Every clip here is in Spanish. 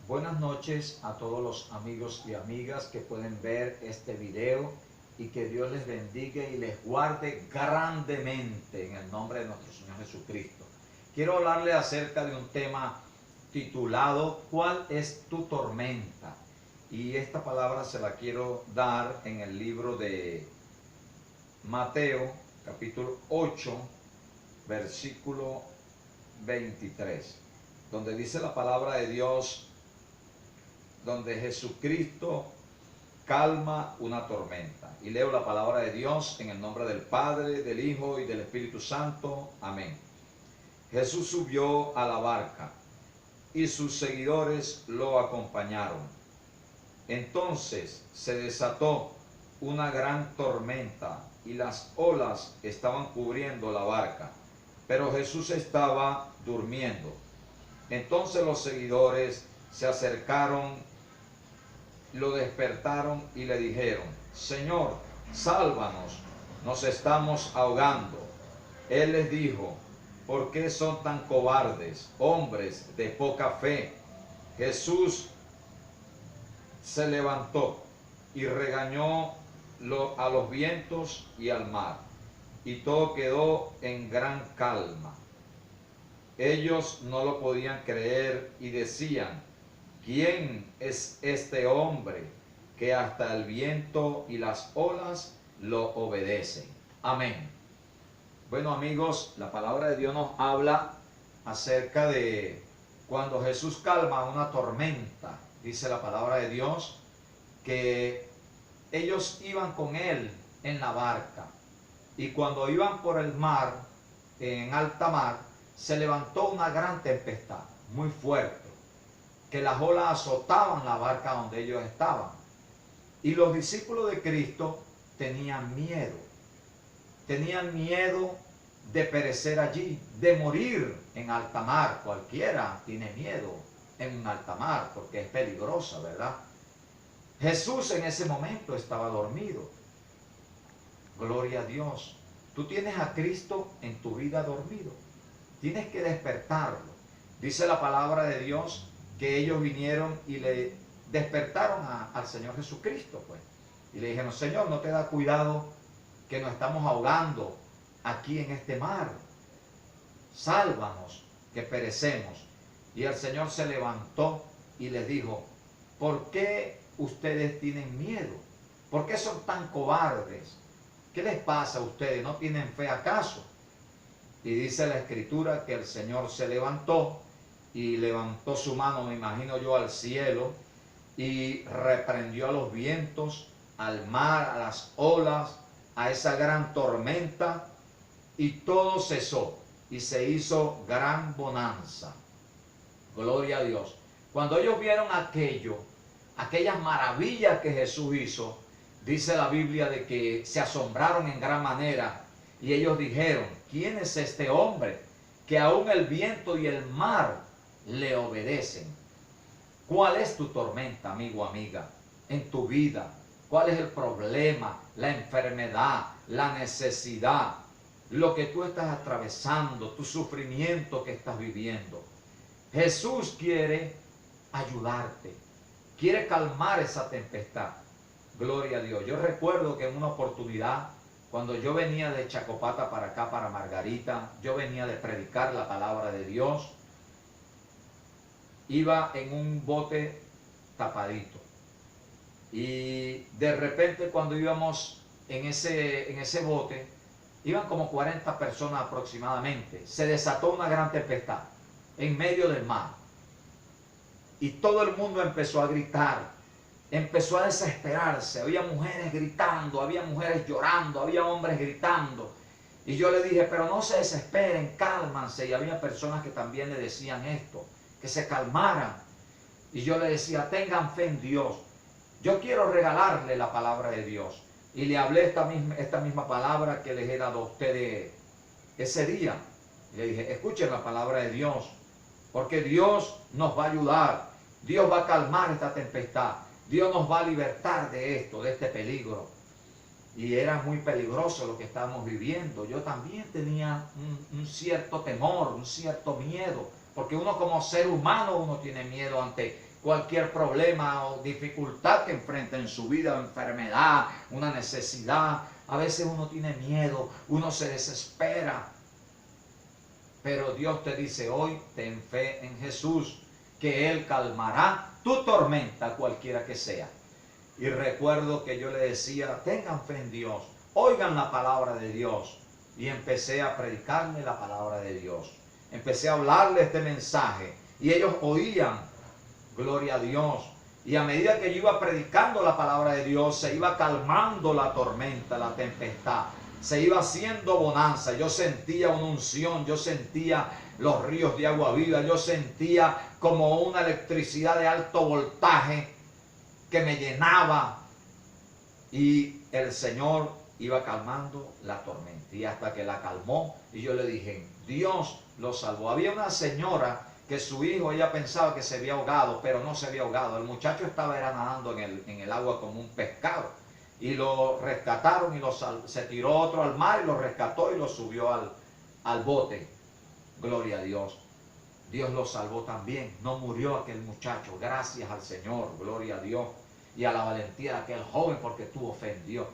Buenas noches a todos los amigos y amigas que pueden ver este video y que Dios les bendiga y les guarde grandemente en el nombre de nuestro Señor Jesucristo. Quiero hablarle acerca de un tema titulado ¿Cuál es tu tormenta? Y esta palabra se la quiero dar en el libro de Mateo, capítulo 8, versículo 23, donde dice la palabra de Dios, donde Jesucristo calma una tormenta. Y leo la palabra de Dios en el nombre del Padre, del Hijo y del Espíritu Santo. Amén. Jesús subió a la barca y sus seguidores lo acompañaron. Entonces se desató una gran tormenta y las olas estaban cubriendo la barca, pero Jesús estaba durmiendo. Entonces los seguidores se acercaron, lo despertaron y le dijeron: Señor, sálvanos, nos estamos ahogando. Él les dijo: ¿por qué son tan cobardes, hombres de poca fe? Jesús se levantó y regañó a los vientos y al mar, y todo quedó en gran calma. Ellos no lo podían creer y decían: ¿quién es este hombre que hasta el viento y las olas lo obedecen? Amén. Bueno, amigos, la palabra de Dios nos habla acerca de cuando Jesús calma una tormenta. Dice la palabra de Dios que ellos iban con él en la barca, y cuando iban por el mar, en alta mar, se levantó una gran tempestad, muy fuerte, que las olas azotaban la barca donde ellos estaban. Y los discípulos de Cristo tenían miedo de perecer allí, de morir en alta mar. Cualquiera tiene miedo en alta mar porque es peligrosa, ¿verdad? Jesús en ese momento estaba dormido. Gloria a Dios. Tú tienes a Cristo en tu vida dormido. Tienes que despertarlo. Dice la palabra de Dios que ellos vinieron y le despertaron al Señor Jesucristo, pues. Y le dijeron: Señor, ¿no te da cuidado que nos estamos ahogando aquí en este mar? Sálvanos, que perecemos. Y el Señor se levantó y les dijo: ¿por qué ustedes tienen miedo? ¿Por qué son tan cobardes? ¿Qué les pasa a ustedes? ¿No tienen fe acaso? Y dice la Escritura que el Señor se levantó y levantó su mano, me imagino yo, al cielo, y reprendió a los vientos, al mar, a las olas, a esa gran tormenta, y todo cesó y se hizo gran bonanza. Gloria a Dios. Cuando ellos vieron aquellas maravillas que Jesús hizo, dice la Biblia de que se asombraron en gran manera, y ellos dijeron: ¿quién es este hombre que aún el viento y el mar le obedecen? ¿Cuál es tu tormenta, amigo, amiga, en tu vida? ¿Cuál es el problema, la enfermedad, la necesidad, lo que tú estás atravesando, tu sufrimiento que estás viviendo? Jesús quiere ayudarte, quiere calmar esa tempestad. Gloria a Dios. Yo recuerdo que en una oportunidad, cuando yo venía de Chacopata para acá, para Margarita, yo venía de predicar la palabra de Dios, iba en un bote tapadito. Y de repente, cuando íbamos en ese bote, iban como 40 personas aproximadamente. Se desató una gran tempestad en medio del mar. Y todo el mundo empezó a gritar, empezó a desesperarse. Había mujeres gritando, había mujeres llorando, había hombres gritando. Y yo le dije: pero no se desesperen, cálmanse. Y había personas que también le decían esto, que se calmaran. Y yo le decía: tengan fe en Dios. Yo quiero regalarle la palabra de Dios. Y le hablé esta misma palabra que les he dado a ustedes ese día. Y le dije: escuchen la palabra de Dios, porque Dios nos va a ayudar. Dios va a calmar esta tempestad. Dios nos va a libertar de esto, de este peligro. Y era muy peligroso lo que estábamos viviendo. Yo también tenía un cierto temor, un cierto miedo, Porque uno como ser humano, uno tiene miedo ante cualquier problema o dificultad que enfrenta en su vida, enfermedad, una necesidad. A veces uno tiene miedo, uno se desespera. Pero Dios te dice hoy, ten fe en Jesús, que Él calmará tu tormenta, cualquiera que sea. Y recuerdo que yo le decía, tengan fe en Dios, oigan la palabra de Dios. Y empecé a predicarle la palabra de Dios. Empecé a hablarle este mensaje. Y ellos oían, gloria a Dios. Y a medida que yo iba predicando la palabra de Dios, se iba calmando la tormenta, la tempestad. Se iba haciendo bonanza. Yo sentía una unción, yo sentía los ríos de agua viva, yo sentía como una electricidad de alto voltaje que me llenaba. Y el Señor iba calmando la tormenta. Y hasta que la calmó, y yo le dije, Dios lo salvó. Había una señora que su hijo, ella pensaba que se había ahogado, pero no se había ahogado. El muchacho estaba nadando en el agua como un pescado. Y lo rescataron y se tiró otro al mar y lo rescató y lo subió al bote. Gloria a Dios. Dios lo salvó también. No murió aquel muchacho. Gracias al Señor. Gloria a Dios. Y a la valentía de aquel joven porque tuvo fe en Dios.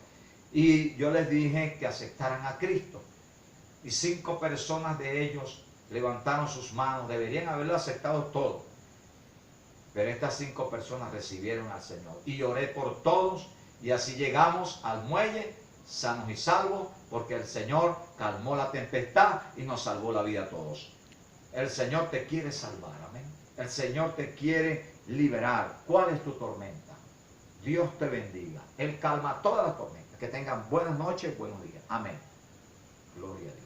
Y yo les dije que aceptaran a Cristo. Y 5 personas de ellos levantaron sus manos. Deberían haberlo aceptado todos. Pero estas 5 personas recibieron al Señor. Y oré por todos. Y así llegamos al muelle, sanos y salvos, porque el Señor calmó la tempestad y nos salvó la vida a todos. El Señor te quiere salvar, amén. El Señor te quiere liberar. ¿Cuál es tu tormenta? Dios te bendiga. Él calma toda la tormenta. Que tengan buenas noches, buenos días. Amén. Gloria a Dios.